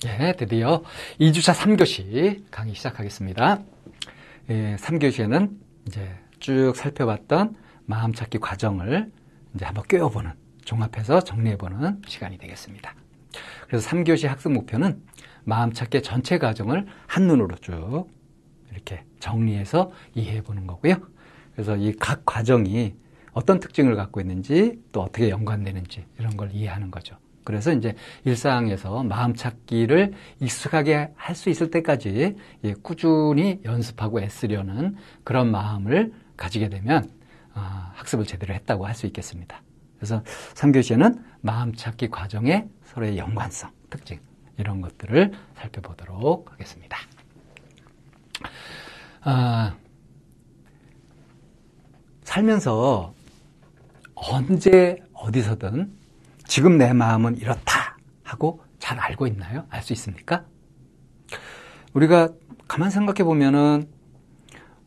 예, 드디어 2주차 3교시 강의 시작하겠습니다. 3교시에는 이제 쭉 살펴봤던 마음 찾기 과정을 이제 한번 꿰어보는, 종합해서 정리해보는 시간이 되겠습니다. 그래서 3교시 학습 목표는 마음 찾기 전체 과정을 한눈으로 쭉 이렇게 정리해서 이해해보는 거고요. 그래서 이 각 과정이 어떤 특징을 갖고 있는지, 또 어떻게 연관되는지, 이런 걸 이해하는 거죠. 그래서 이제 일상에서 마음 찾기를 익숙하게 할 수 있을 때까지 꾸준히 연습하고 애쓰려는 그런 마음을 가지게 되면 학습을 제대로 했다고 할 수 있겠습니다. 그래서 3교시에는 마음 찾기 과정의 서로의 연관성, 특징, 이런 것들을 살펴보도록 하겠습니다. 살면서 언제 어디서든 지금 내 마음은 이렇다 하고 잘 알고 있나요? 알 수 있습니까? 우리가 가만 생각해 보면은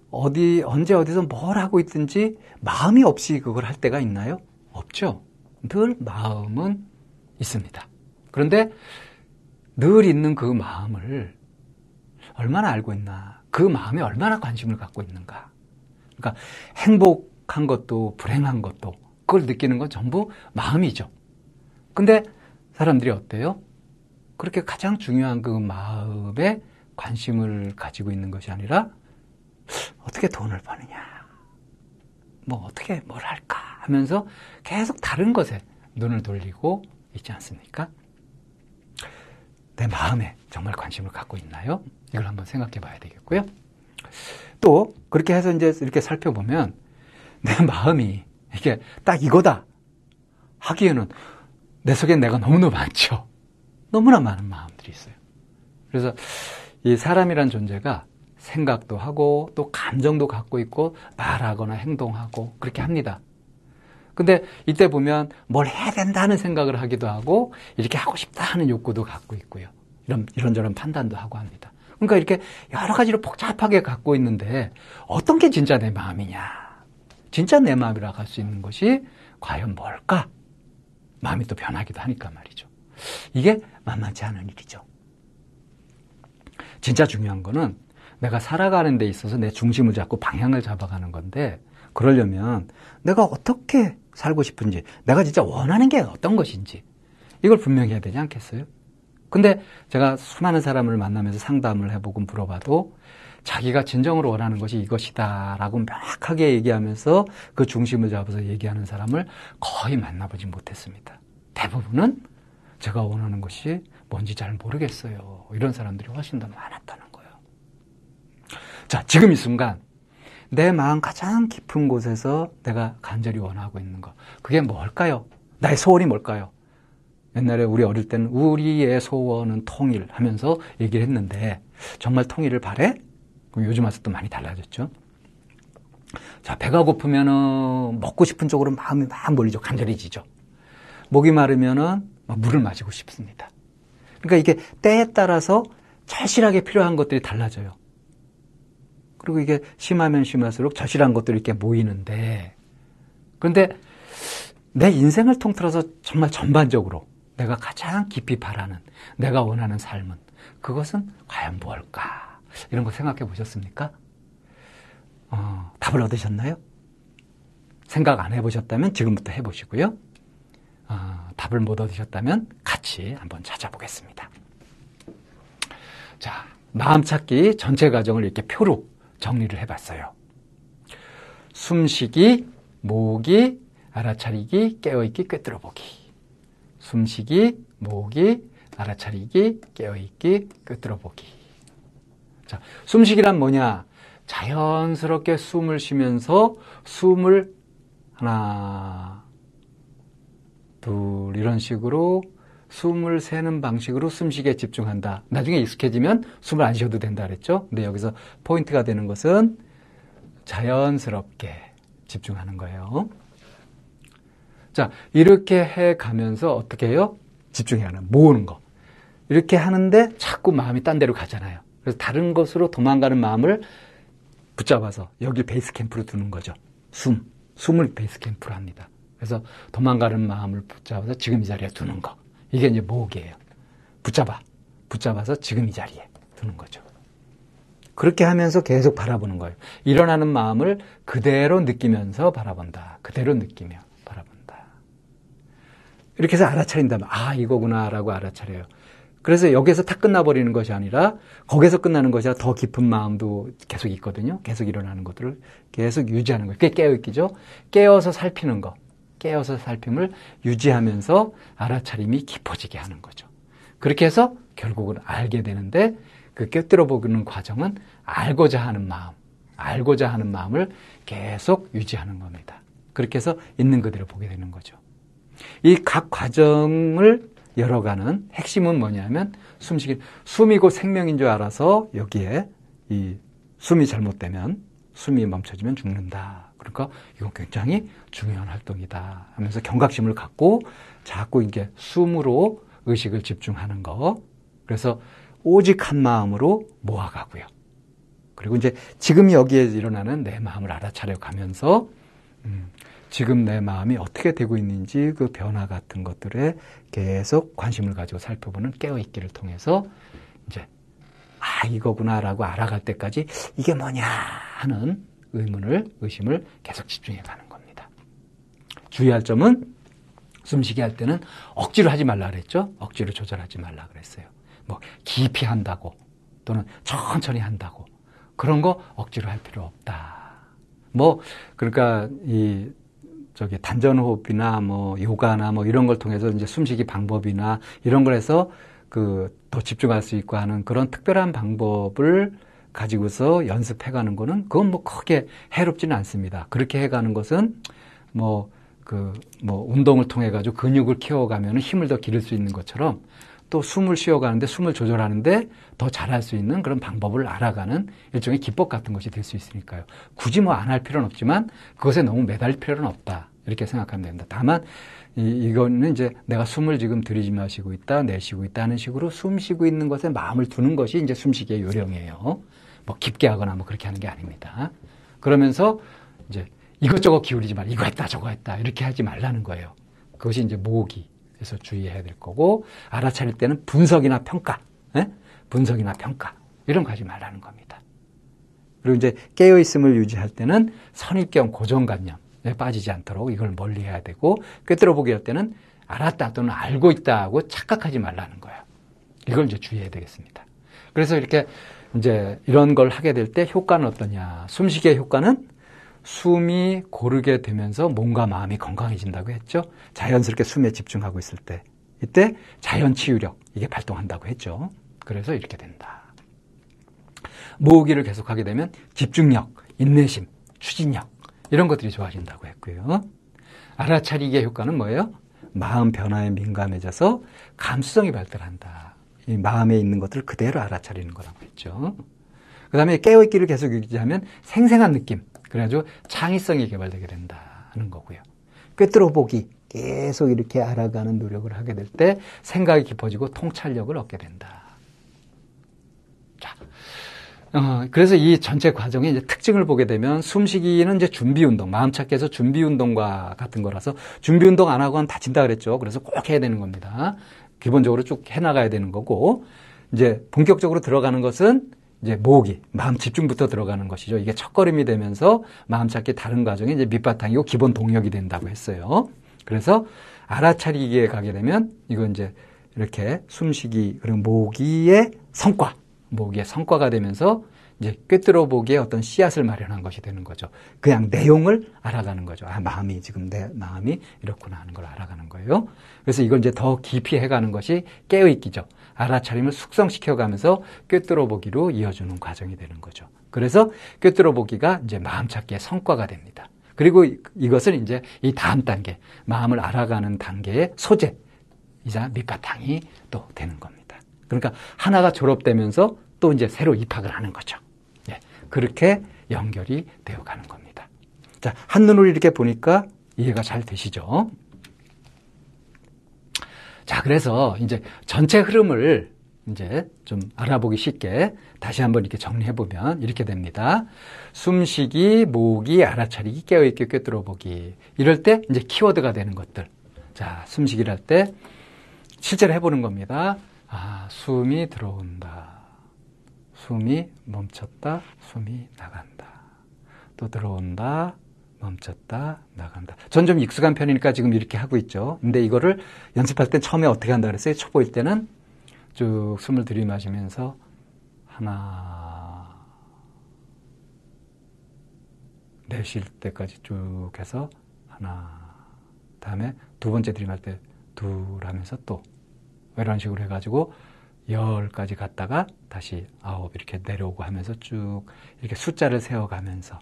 언제 어디서 뭘 하고 있든지 마음이 없이 그걸 할 때가 있나요? 없죠. 늘 마음은 있습니다. 그런데 늘 있는 그 마음을 얼마나 알고 있나? 그 마음에 얼마나 관심을 갖고 있는가? 그러니까 행복한 것도 불행한 것도 그걸 느끼는 건 전부 마음이죠. 근데 사람들이 어때요? 그렇게 가장 중요한 그 마음에 관심을 가지고 있는 것이 아니라 어떻게 돈을 버느냐, 어떻게 뭘 할까 하면서 계속 다른 것에 눈을 돌리고 있지 않습니까? 내 마음에 정말 관심을 갖고 있나요? 이걸 한번 생각해 봐야 되겠고요. 또 그렇게 해서 이제 이렇게 살펴보면 내 마음이 이게 딱 이거다 하기에는 내 속에 내가 너무나 많죠. 너무나 많은 마음들이 있어요. 그래서 이 사람이란 존재가 생각도 하고 또 감정도 갖고 있고 말하거나 행동하고 그렇게 합니다. 근데 이때 보면 뭘 해야 된다는 생각을 하기도 하고 이렇게 하고 싶다 하는 욕구도 갖고 있고요. 이런저런 판단도 하고 합니다. 그러니까 이렇게 여러 가지로 복잡하게 갖고 있는데 어떤 게 진짜 내 마음이냐? 진짜 내 마음이라고 할 수 있는 것이 과연 뭘까? 마음이 또 변하기도 하니까 말이죠. 이게 만만치 않은 일이죠. 진짜 중요한 거는 내가 살아가는 데 있어서 내 중심을 잡고 방향을 잡아가는 건데, 그러려면 내가 어떻게 살고 싶은지, 내가 진짜 원하는 게 어떤 것인지 이걸 분명히 해야 되지 않겠어요? 근데 제가 수많은 사람을 만나면서 상담을 해보고 물어봐도 자기가 진정으로 원하는 것이 이것이다 라고 명확하게 얘기하면서 그 중심을 잡아서 얘기하는 사람을 거의 만나보지 못했습니다. 대부분은 제가 원하는 것이 뭔지 잘 모르겠어요, 이런 사람들이 훨씬 더 많았다는 거예요. 자, 지금 이 순간 내 마음 가장 깊은 곳에서 내가 간절히 원하고 있는 것, 그게 뭘까요? 나의 소원이 뭘까요? 옛날에 우리 어릴 때는 우리의 소원은 통일 하면서 얘기를 했는데, 정말 통일을 바래? 요즘 와서 또 많이 달라졌죠. 자, 배가 고프면은 먹고 싶은 쪽으로 마음이 막 몰리죠. 간절해지죠. 목이 마르면은 물을 마시고 싶습니다. 그러니까 이게 때에 따라서 절실하게 필요한 것들이 달라져요. 그리고 이게 심하면 심할수록 절실한 것들이 이렇게 모이는데, 그런데 내 인생을 통틀어서 정말 전반적으로 내가 가장 깊이 바라는, 내가 원하는 삶은, 그것은 과연 뭘까? 이런 거 생각해 보셨습니까? 답을 얻으셨나요? 생각 안 해보셨다면 지금부터 해보시고요. 답을 못 얻으셨다면 같이 한번 찾아보겠습니다. 자, 마음 찾기 전체 과정을 이렇게 표로 정리를 해봤어요. 숨쉬기, 모으기, 알아차리기, 깨어있기, 꿰뚫어보기. 숨쉬기, 모으기, 알아차리기, 깨어있기, 꿰뚫어보기. 자, 숨쉬기란 뭐냐? 자연스럽게 숨을 쉬면서 숨을 하나, 둘, 이런 식으로 숨을 세는 방식으로 숨쉬기에 집중한다. 나중에 익숙해지면 숨을 안 쉬어도 된다 그랬죠? 근데 여기서 포인트가 되는 것은 자연스럽게 집중하는 거예요. 자, 이렇게 해가면서 어떻게 해요? 집중해가는, 모으는 거. 이렇게 하는데 자꾸 마음이 딴 데로 가잖아요. 그래서 다른 것으로 도망가는 마음을 붙잡아서 여기 베이스 캠프로 두는 거죠. 숨을 베이스 캠프로 합니다. 그래서 도망가는 마음을 붙잡아서 지금 이 자리에 두는 거. 이게 이제 모으기예요. 붙잡아. 붙잡아서 지금 이 자리에 두는 거죠. 그렇게 하면서 계속 바라보는 거예요. 일어나는 마음을 그대로 느끼면서 바라본다. 그대로 느끼며 바라본다. 이렇게 해서 알아차린다면 아 이거구나라고 알아차려요. 그래서 여기에서 탁 끝나버리는 것이 아니라 거기서 끝나는 것이 아니라 더 깊은 마음도 계속 있거든요. 계속 일어나는 것들을 계속 유지하는 거예요. 그게 깨어있기죠. 깨어서 살피는 거. 깨어서 살핌을 유지하면서 알아차림이 깊어지게 하는 거죠. 그렇게 해서 결국은 알게 되는데 그 꿰뚫어 보는 과정은 알고자 하는 마음을 계속 유지하는 겁니다. 그렇게 해서 있는 그대로 보게 되는 거죠. 이 각 과정을 열어가는 핵심은 뭐냐면 숨이 곧 생명인 줄 알아서 여기에 이 숨이 잘못되면 숨이 멈춰지면 죽는다. 그러니까 이건 굉장히 중요한 활동이다 하면서 경각심을 갖고 자꾸 이게 숨으로 의식을 집중하는 거. 그래서 오직 한 마음으로 모아가고요. 그리고 이제 지금 여기에 일어나는 내 마음을 알아차려 가면서 지금 내 마음이 어떻게 되고 있는지 그 변화 같은 것들에 계속 관심을 가지고 살펴보는 깨어있기를 통해서 이제 아 이거구나라고 알아갈 때까지 이게 뭐냐 하는 의심을 계속 집중해 가는 겁니다. 주의할 점은 숨쉬기 할 때는 억지로 하지 말라 그랬죠. 억지로 조절하지 말라 그랬어요. 뭐 깊이 한다고 또는 천천히 한다고 그런 거 억지로 할 필요 없다. 뭐 그러니까 단전호흡이나 뭐 요가나 뭐 이런 걸 통해서 이제 숨쉬기 방법이나 이런 걸 해서 더 집중할 수 있고 하는 그런 특별한 방법을 가지고서 연습해가는 거는 그건 뭐 크게 해롭지는 않습니다. 그렇게 해가는 것은 운동을 통해 가지고 근육을 키워가면 힘을 더 기를 수 있는 것처럼 또 숨을 쉬어가는데 숨을 조절하는데 더 잘할 수 있는 그런 방법을 알아가는 일종의 기법 같은 것이 될 수 있으니까요. 굳이 뭐 안 할 필요는 없지만 그것에 너무 매달릴 필요는 없다. 이렇게 생각하면 됩니다. 다만 이거는 이제 내가 숨을 지금 들이마시고 있다, 내쉬고 있다 하는 식으로 숨 쉬고 있는 것에 마음을 두는 것이 이제 숨쉬기의 요령이에요. 뭐 깊게 하거나 뭐 그렇게 하는 게 아닙니다. 그러면서 이제 이것저것 기울이지 말라. 이거 했다, 저거 했다. 이렇게 하지 말라는 거예요. 그것이 이제 모으기에서 주의해야 될 거고, 알아차릴 때는 분석이나 평가, 이런 거 하지 말라는 겁니다. 그리고 이제 깨어있음을 유지할 때는 선입견, 고정관념에 빠지지 않도록 이걸 멀리 해야 되고, 꿰뚫어보기 할 때는 알았다 또는 알고 있다 하고 착각하지 말라는 거예요. 이걸 이제 주의해야 되겠습니다. 그래서 이렇게 이제 이런 걸 하게 될 때 효과는 어떠냐. 숨쉬기의 효과는 숨이 고르게 되면서 몸과 마음이 건강해진다고 했죠. 자연스럽게 숨에 집중하고 있을 때. 이때 자연치유력, 이게 발동한다고 했죠. 그래서 이렇게 된다. 모으기를 계속하게 되면 집중력, 인내심, 추진력, 이런 것들이 좋아진다고 했고요. 알아차리기의 효과는 뭐예요? 마음 변화에 민감해져서 감수성이 발달한다. 이 마음에 있는 것들을 그대로 알아차리는 거라고 했죠. 그 다음에 깨어있기를 계속 유지하면 생생한 느낌, 그래가지고 창의성이 개발되게 된다는 거고요. 꿰뚫어보기, 계속 이렇게 알아가는 노력을 하게 될 때 생각이 깊어지고 통찰력을 얻게 된다. 자, 그래서 이 전체 과정의 이제 특징을 보게 되면 숨쉬기는 이제 준비운동, 마음 찾기에서 준비운동과 같은 거라서 준비운동 안 하고 하면 다친다 그랬죠. 그래서 꼭 해야 되는 겁니다. 기본적으로 쭉 해나가야 되는 거고, 이제 본격적으로 들어가는 것은 이제 모으기, 마음 집중부터 들어가는 것이죠. 이게 첫걸음이 되면서 마음 찾기 다른 과정이 이제 밑바탕이고 기본 동력이 된다고 했어요. 그래서 알아차리기에 가게 되면 이건 이제 이렇게 숨쉬기 그리고 모으기의 성과가 되면서 이제 꿰뚫어보기에 어떤 씨앗을 마련한 것이 되는 거죠. 그냥 내용을 알아가는 거죠. 아, 지금 내 마음이 이렇구나 하는 걸 알아가는 거예요. 그래서 이걸 이제 더 깊이 해가는 것이 깨어있기죠. 알아차림을 숙성시켜가면서 꿰뚫어보기로 이어주는 과정이 되는 거죠. 그래서 꿰뚫어보기가 이제 마음 찾기의 성과가 됩니다. 그리고 이것은 이제 이 다음 단계, 마음을 알아가는 단계의 소재이자 밑바탕이 또 되는 겁니다. 그러니까 하나가 졸업되면서 또 이제 새로 입학을 하는 거죠. 예, 그렇게 연결이 되어 가는 겁니다. 자, 한눈으로 이렇게 보니까 이해가 잘 되시죠? 자, 그래서 이제 전체 흐름을 이제 좀 알아보기 쉽게 다시 한번 이렇게 정리해보면 이렇게 됩니다. 숨쉬기, 모으기, 알아차리기, 깨어있기, 꿰뚫어보기. 이럴 때 이제 키워드가 되는 것들. 자, 숨쉬기를 할 때 실제로 해보는 겁니다. 숨이 들어온다. 숨이 멈췄다. 숨이 나간다. 또 들어온다. 멈췄다. 나간다. 전 좀 익숙한 편이니까 지금 이렇게 하고 있죠. 근데 이거를 연습할 땐 처음에 어떻게 한다 그랬어요? 초보일 때는 쭉 숨을 들이마시면서 하나, 내쉴 때까지 쭉 해서 하나, 다음에 두 번째 들이마실 때 둘 하면서 또 이런 식으로 해가지고 10까지 갔다가 다시 9 이렇게 내려오고 하면서 쭉 이렇게 숫자를 세어가면서,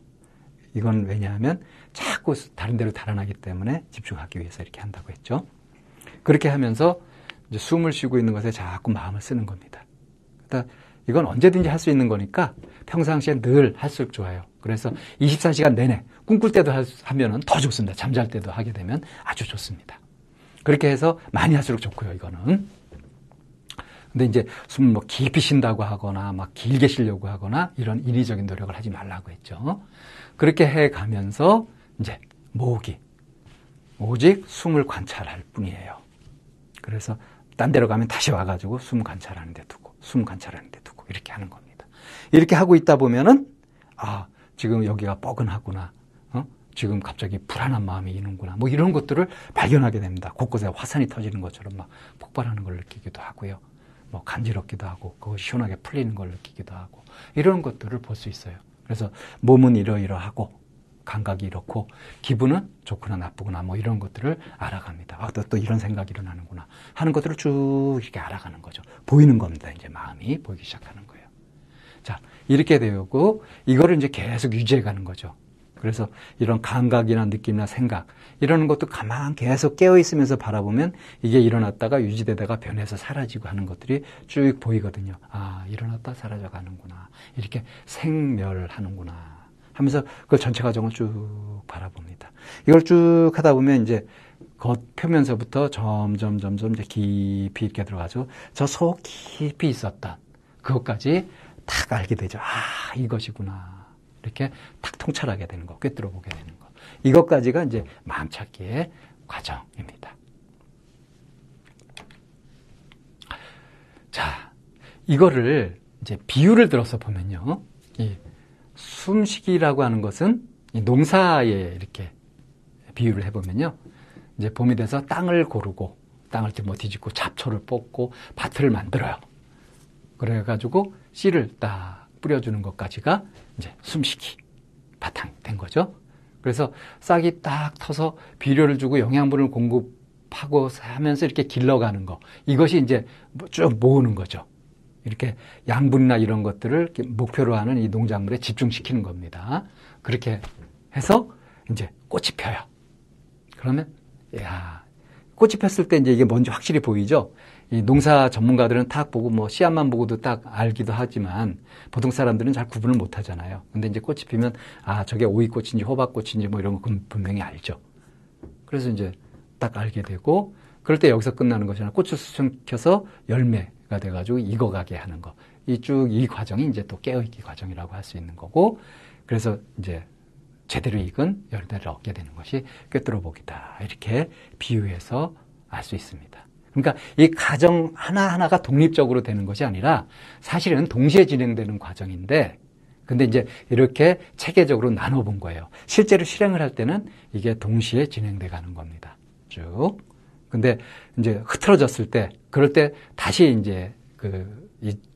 이건 왜냐하면 자꾸 다른 데로 달아나기 때문에 집중하기 위해서 이렇게 한다고 했죠. 그렇게 하면서 이제 숨을 쉬고 있는 것에 자꾸 마음을 쓰는 겁니다. 그러니까 이건 언제든지 할 수 있는 거니까 평상시에 늘 할수록 좋아요. 그래서 24시간 내내 꿈꿀 때도 하면은 더 좋습니다. 잠잘 때도 하게 되면 아주 좋습니다. 그렇게 해서 많이 할수록 좋고요, 이거는. 근데 이제 숨을 뭐 깊이 쉰다고 하거나 막 길게 쉬려고 하거나 이런 인위적인 노력을 하지 말라고 했죠. 그렇게 해 가면서 이제 오직 숨을 관찰할 뿐이에요. 그래서 딴 데로 가면 다시 와가지고 숨 관찰하는 데 두고, 숨 관찰하는 데 두고 이렇게 하는 겁니다. 이렇게 하고 있다 보면은 지금 여기가 뻐근하구나. 지금 갑자기 불안한 마음이 있는구나. 뭐 이런 것들을 발견하게 됩니다. 곳곳에 화산이 터지는 것처럼 막 폭발하는 걸 느끼기도 하고요. 뭐 간지럽기도 하고, 그것이 시원하게 풀리는 걸 느끼기도 하고, 이런 것들을 볼 수 있어요. 그래서 몸은 이러이러하고, 감각이 이렇고, 기분은 좋거나 나쁘거나 뭐 이런 것들을 알아갑니다. 또 이런 생각이 일어나는구나 하는 것들을 쭉 이렇게 알아가는 거죠. 보이는 겁니다. 이제 마음이 보이기 시작하는 거예요. 자, 이렇게 되고, 이거를 이제 계속 유지해 가는 거죠. 그래서 이런 감각이나 느낌이나 생각, 이런 것도 가만 계속 깨어있으면서 바라보면 이게 일어났다가 유지되다가 변해서 사라지고 하는 것들이 쭉 보이거든요. 일어났다 사라져 가는구나. 이렇게 생멸하는구나 하면서 그걸 전체 과정을 쭉 바라봅니다. 이걸 쭉 하다 보면 이제 겉 표면서부터 점점 이제 깊이 이렇게 들어가죠. 저 속 깊이 있었던 그것까지 탁 알게 되죠. 이것이구나. 이렇게 탁 통찰하게 되는 거, 꿰뚫어 보게 되는 거. 이것까지가 이제 마음 찾기의 과정입니다. 자, 이거를 이제 비유를 들어서 보면요. 이 숨쉬기라고 하는 것은 이 농사에 이렇게 비유를 해보면요. 이제 봄이 돼서 땅을 고르고, 땅을 뭐 뒤집고 잡초를 뽑고 밭을 만들어요. 그래가지고 씨를 딱 뿌려주는 것까지가 이제 숨쉬기 바탕이 된 거죠. 그래서 싹이 딱 터서 비료를 주고 영양분을 공급하고 하면서 이렇게 길러가는 거. 이것이 이제 쭉 모으는 거죠. 이렇게 양분이나 이런 것들을 이렇게 목표로 하는 이 농작물에 집중시키는 겁니다. 그렇게 해서 이제 꽃이 펴요. 그러면, 꽃이 폈을 때 이제 이게 뭔지 확실히 보이죠? 이 농사 전문가들은 딱 보고 뭐 씨앗만 보고도 딱 알기도 하지만 보통 사람들은 잘 구분을 못 하잖아요. 근데 이제 꽃이 피면 저게 오이꽃인지 호박꽃인지 뭐 이런 거 분명히 알죠. 그래서 이제 딱 알게 되고, 그럴 때 여기서 끝나는 것이 아니라 꽃을 수정켜서 열매가 돼가지고 익어가게 하는 거. 이 과정이 이제 또 깨어있기 과정이라고 할 수 있는 거고, 그래서 이제 제대로 익은 열매를 얻게 되는 것이 꿰뚫어보기다. 이렇게 비유해서 알 수 있습니다. 그러니까 이 과정 하나하나가 독립적으로 되는 것이 아니라 사실은 동시에 진행되는 과정인데, 근데 이제 이렇게 체계적으로 나눠본 거예요. 실제로 실행을 할 때는 이게 동시에 진행돼 가는 겁니다. 쭉. 근데 이제 흐트러졌을 때, 그럴 때 다시 이제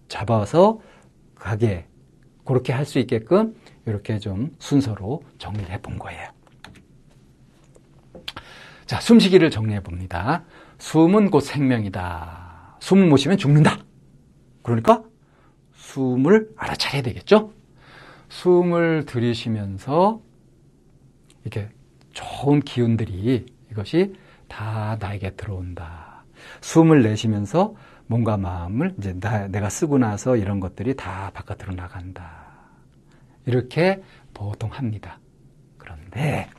잡아서 가게, 그렇게 할 수 있게끔 이렇게 좀 순서로 정리를 해본 거예요. 자, 숨쉬기를 정리해 봅니다. 숨은 곧 생명이다. 숨을 못 쉬면 죽는다. 그러니까 숨을 알아차려야 되겠죠? 숨을 들이쉬면서 이렇게 좋은 기운들이, 이것이 다 나에게 들어온다. 숨을 내쉬면서 몸과 마음을 이제 내가 쓰고 나서 이런 것들이 다 바깥으로 나간다. 이렇게 보통 합니다. 그런데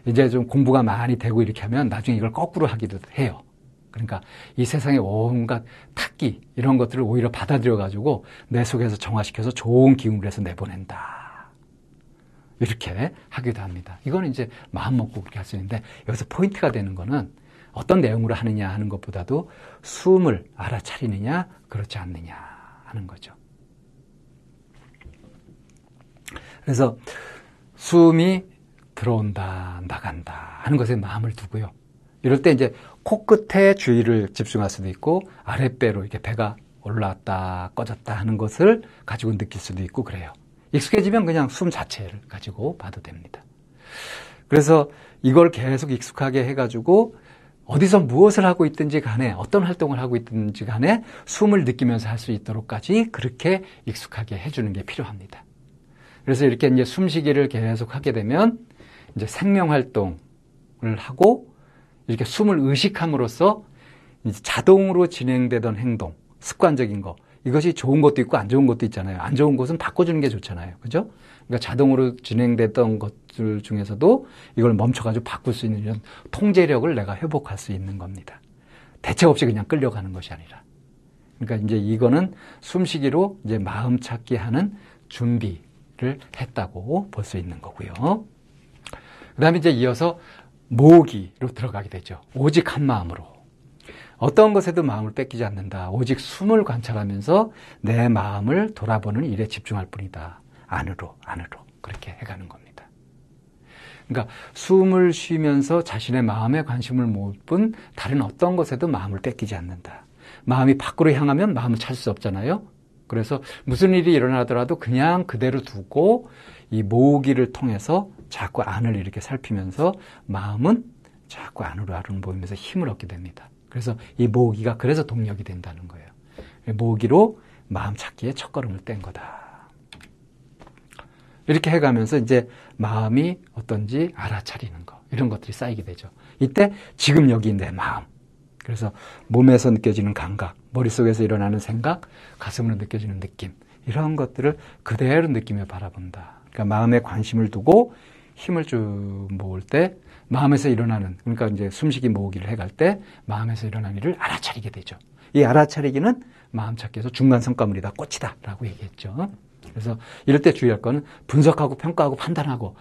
이제 좀 공부가 많이 되고 이렇게 하면 나중에 이걸 거꾸로 하기도 해요. 그러니까 이 세상의 온갖 탁기 이런 것들을 오히려 받아들여가지고 내 속에서 정화시켜서 좋은 기운을 해서 내보낸다. 이렇게 하기도 합니다. 이거는 이제 마음 먹고 그렇게 할 수 있는데, 여기서 포인트가 되는 거는 어떤 내용으로 하느냐 하는 것보다도 숨을 알아차리느냐 그렇지 않느냐 하는 거죠. 그래서 숨이 들어온다 나간다 하는 것에 마음을 두고요. 이럴 때 이제 코끝에 주의를 집중할 수도 있고 아랫배로 이렇게 배가 올라왔다 꺼졌다 하는 것을 가지고 느낄 수도 있고 그래요. 익숙해지면 그냥 숨 자체를 가지고 봐도 됩니다. 그래서 이걸 계속 익숙하게 해가지고 어디서 무엇을 하고 있든지 간에 어떤 활동을 하고 있든지 간에 숨을 느끼면서 할 수 있도록까지 그렇게 익숙하게 해주는 게 필요합니다. 그래서 이렇게 이제 숨쉬기를 계속 하게 되면 이제 생명 활동을 하고 이렇게 숨을 의식함으로써 이제 자동으로 진행되던 행동, 습관적인 거, 이것이 좋은 것도 있고 안 좋은 것도 있잖아요. 안 좋은 것은 바꿔주는 게 좋잖아요. 그죠? 그러니까 자동으로 진행됐던 것들 중에서도 이걸 멈춰가지고 바꿀 수 있는 이런 통제력을 내가 회복할 수 있는 겁니다. 대책 없이 그냥 끌려가는 것이 아니라. 그러니까 이제 이거는 숨쉬기로 이제 마음 찾기 하는 준비를 했다고 볼 수 있는 거고요. 그 다음에 이제 이어서 모으기로 들어가게 되죠. 오직 한 마음으로. 어떤 것에도 마음을 뺏기지 않는다. 오직 숨을 관찰하면서 내 마음을 돌아보는 일에 집중할 뿐이다. 안으로 그렇게 해가는 겁니다. 그러니까 숨을 쉬면서 자신의 마음에 관심을 모을 뿐 다른 어떤 것에도 마음을 뺏기지 않는다. 마음이 밖으로 향하면 마음을 찾을 수 없잖아요. 그래서 무슨 일이 일어나더라도 그냥 그대로 두고 이 모으기를 통해서 자꾸 안을 이렇게 살피면서 마음은 자꾸 안으로 모이면서 힘을 얻게 됩니다. 그래서 이 모으기가 그래서 동력이 된다는 거예요. 모으기로 마음 찾기에 첫걸음을 뗀 거다. 이렇게 해가면서 이제 마음이 어떤지 알아차리는 거, 이런 것들이 쌓이게 되죠. 이때 지금 여기 내 마음. 그래서 몸에서 느껴지는 감각, 머릿속에서 일어나는 생각, 가슴으로 느껴지는 느낌, 이런 것들을 그대로 느끼며 바라본다. 그러니까 마음에 관심을 두고 힘을 쭉 모을 때 마음에서 일어나는, 그러니까 이제 숨쉬기 모으기를 해갈 때 마음에서 일어나는 일을 알아차리게 되죠. 이 알아차리기는 마음 찾기에서 중간 성과물이다, 꽃이다 라고 얘기했죠. 그래서 이럴 때 주의할 거는 분석하고 평가하고 판단하고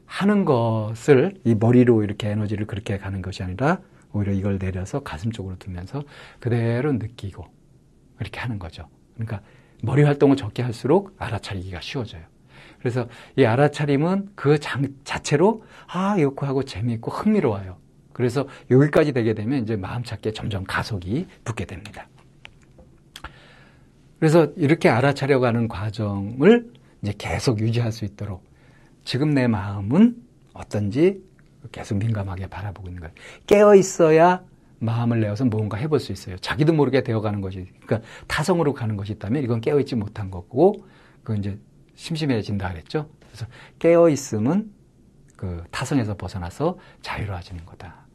하는 것을 이 머리로 이렇게 에너지를 그렇게 가는 것이 아니라 오히려 이걸 내려서 가슴 쪽으로 두면서 그대로 느끼고 이렇게 하는 거죠. 그러니까 머리 활동을 적게 할수록 알아차리기가 쉬워져요. 그래서 이 알아차림은 그 자체로 이렇게 하고 재미있고 흥미로워요. 그래서 여기까지 되게 되면 이제 마음 찾기에 점점 가속이 붙게 됩니다. 그래서 이렇게 알아차려가는 과정을 이제 계속 유지할 수 있도록 지금 내 마음은 어떤지 계속 민감하게 바라보고 있는 거예요. 깨어 있어야 마음을 내어서 뭔가 해볼 수 있어요. 자기도 모르게 되어가는 것이, 그러니까 타성으로 가는 것이 있다면 이건 깨어 있지 못한 거고, 그건 이제 심심해진다 그랬죠. 그래서 깨어 있음은 그 타성에서 벗어나서 자유로워지는 거다.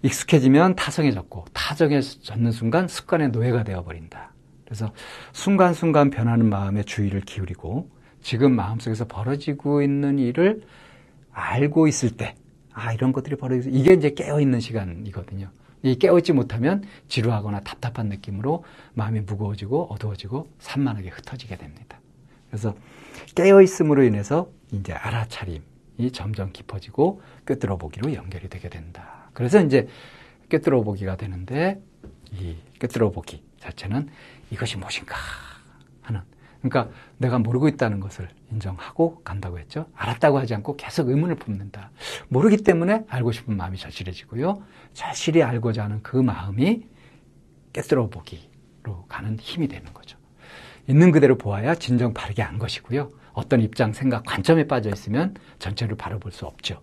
익숙해지면 타성해졌고, 타성해졌는 순간 습관의 노예가 되어버린다. 그래서 순간순간 변하는 마음에 주의를 기울이고 지금 마음속에서 벌어지고 있는 일을 알고 있을 때 이런 것들이 벌어지고 이게 이제 깨어있는 시간이거든요. 이 깨어있지 못하면 지루하거나 답답한 느낌으로 마음이 무거워지고 어두워지고 산만하게 흩어지게 됩니다. 그래서 깨어있음으로 인해서 이제 알아차림이 점점 깊어지고 꿰뚫어 보기로 연결이 되게 된다. 그래서 이제 꿰뚫어 보기가 되는데 이 꿰뚫어 보기 자체는 이것이 무엇인가 하는, 그러니까 내가 모르고 있다는 것을 인정하고 간다고 했죠. 알았다고 하지 않고 계속 의문을 품는다. 모르기 때문에 알고 싶은 마음이 절실해지고요. 절실히 알고자 하는 그 마음이 꿰뚫어 보기로 가는 힘이 되는 거죠. 있는 그대로 보아야 진정 바르게 안 것이고요. 어떤 입장, 생각, 관점에 빠져 있으면 전체를 바로 볼 수 없죠.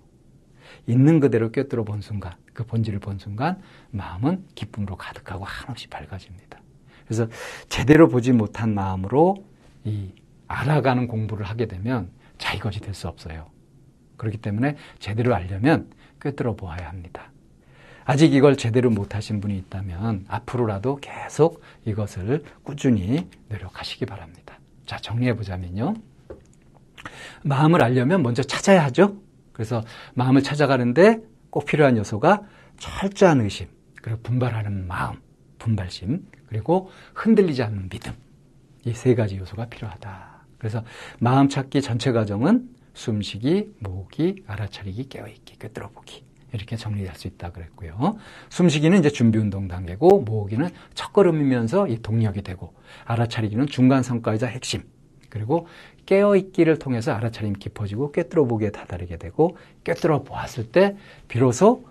있는 그대로 꿰뚫어 본 순간, 그 본질을 본 순간 마음은 기쁨으로 가득하고 한없이 밝아집니다. 그래서 제대로 보지 못한 마음으로 이 알아가는 공부를 하게 되면 자기것이 될 수 없어요. 그렇기 때문에 제대로 알려면 꿰뚫어 보아야 합니다. 아직 이걸 제대로 못하신 분이 있다면 앞으로라도 계속 이것을 꾸준히 노력하시기 바랍니다. 자, 정리해보자면요. 마음을 알려면 먼저 찾아야 하죠. 그래서 마음을 찾아가는데 꼭 필요한 요소가 철저한 의심, 그리고 분발하는 마음, 분발심, 그리고 흔들리지 않는 믿음. 이 세 가지 요소가 필요하다. 그래서 마음 찾기 전체 과정은 숨쉬기, 모으기, 알아차리기, 깨어있기, 꿰뚫어보기. 이렇게 정리할 수 있다 그랬고요. 숨쉬기는 이제 준비 운동 단계고, 모으기는 첫걸음이면서 이 동력이 되고, 알아차리기는 중간 성과이자 핵심. 그리고 깨어있기를 통해서 알아차림이 깊어지고 꿰뚫어 보기에 다다르게 되고, 꿰뚫어 보았을 때 비로소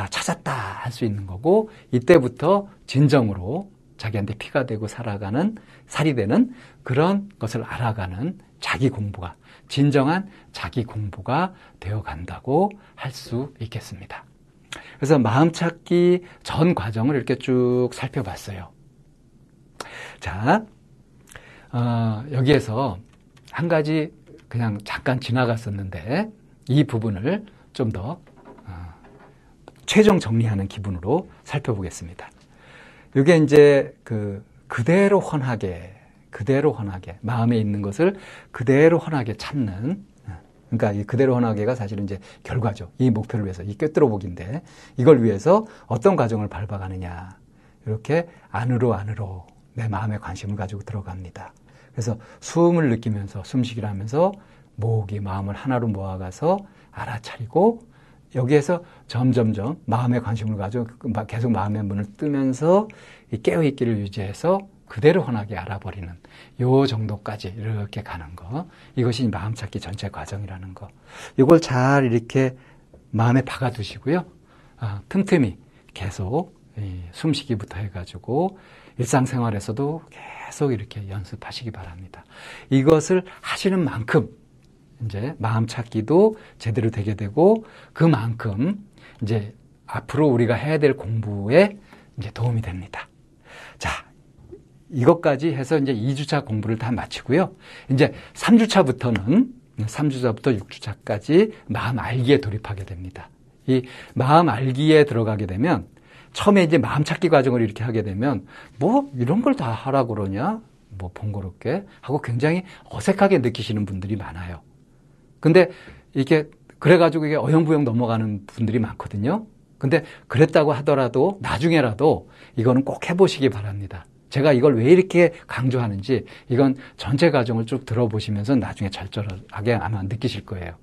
찾았다 할 수 있는 거고, 이때부터 진정으로 자기한테 피가 되고 살이 되는 그런 것을 알아가는 자기 공부가, 진정한 자기 공부가 되어 간다고 할 수 있겠습니다. 그래서 마음 찾기 전 과정을 이렇게 쭉 살펴봤어요. 자, 여기에서 한 가지 그냥 잠깐 지나갔었는데, 이 부분을 좀 더 최종 정리하는 기분으로 살펴보겠습니다. 이게 이제 그대로 헌하게 마음에 있는 것을 그대로 헌하게 찾는, 그러니까 이 그대로 헌하게가 사실은 이제 결과죠. 이 목표를 위해서, 이 꿰뚫어 보기인데, 이걸 위해서 어떤 과정을 밟아가느냐, 이렇게 안으로 내 마음에 관심을 가지고 들어갑니다. 그래서 숨을 느끼면서 숨쉬기를 하면서 모으기, 마음을 하나로 모아가서 알아차리고, 여기에서 점점점 마음에 관심을 가지고 계속 마음의 문을 뜨면서 이 깨어있기를 유지해서 그대로 헌하게 알아버리는 요 정도까지 이렇게 가는 거. 이것이 마음 찾기 전체 과정이라는 거. 이걸 잘 이렇게 마음에 박아 두시고요. 틈틈이 계속 숨쉬기부터 해가지고 일상생활에서도 계속 이렇게 연습하시기 바랍니다. 이것을 하시는 만큼 이제 마음 찾기도 제대로 되게 되고, 그만큼 이제 앞으로 우리가 해야 될 공부에 이제 도움이 됩니다. 자, 이것까지 해서 이제 2주차 공부를 다 마치고요. 이제 3주차부터 6주차까지 마음 알기에 돌입하게 됩니다. 이 마음 알기에 들어가게 되면, 처음에 이제 마음 찾기 과정을 이렇게 하게 되면, 뭐 이런 걸 다 하라고 그러냐? 뭐 번거롭게 하고 굉장히 어색하게 느끼시는 분들이 많아요. 근데 이게 그래가지고 이게 어영부영 넘어가는 분들이 많거든요. 근데 그랬다고 하더라도 나중에라도 이거는 꼭 해보시기 바랍니다. 제가 이걸 왜 이렇게 강조하는지 이건 전체 과정을 쭉 들어보시면서 나중에 절절하게 아마 느끼실 거예요.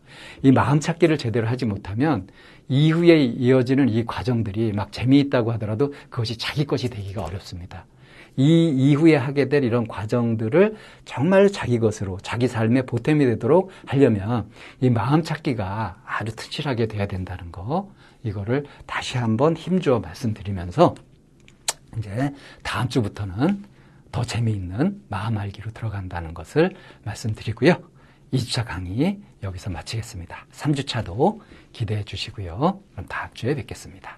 이 마음 찾기를 제대로 하지 못하면 이후에 이어지는 이 과정들이 막 재미있다고 하더라도 그것이 자기 것이 되기가 어렵습니다. 이 이후에 하게 될 이런 과정들을 정말 자기 것으로, 자기 삶의 보탬이 되도록 하려면 이 마음 찾기가 아주 튼실하게 돼야 된다는 거, 이거를 다시 한번 힘주어 말씀드리면서 이제 다음 주부터는 더 재미있는 마음 알기로 들어간다는 것을 말씀드리고요. 2주차 강의 여기서 마치겠습니다. 3주차도 기대해 주시고요. 그럼 다음 주에 뵙겠습니다.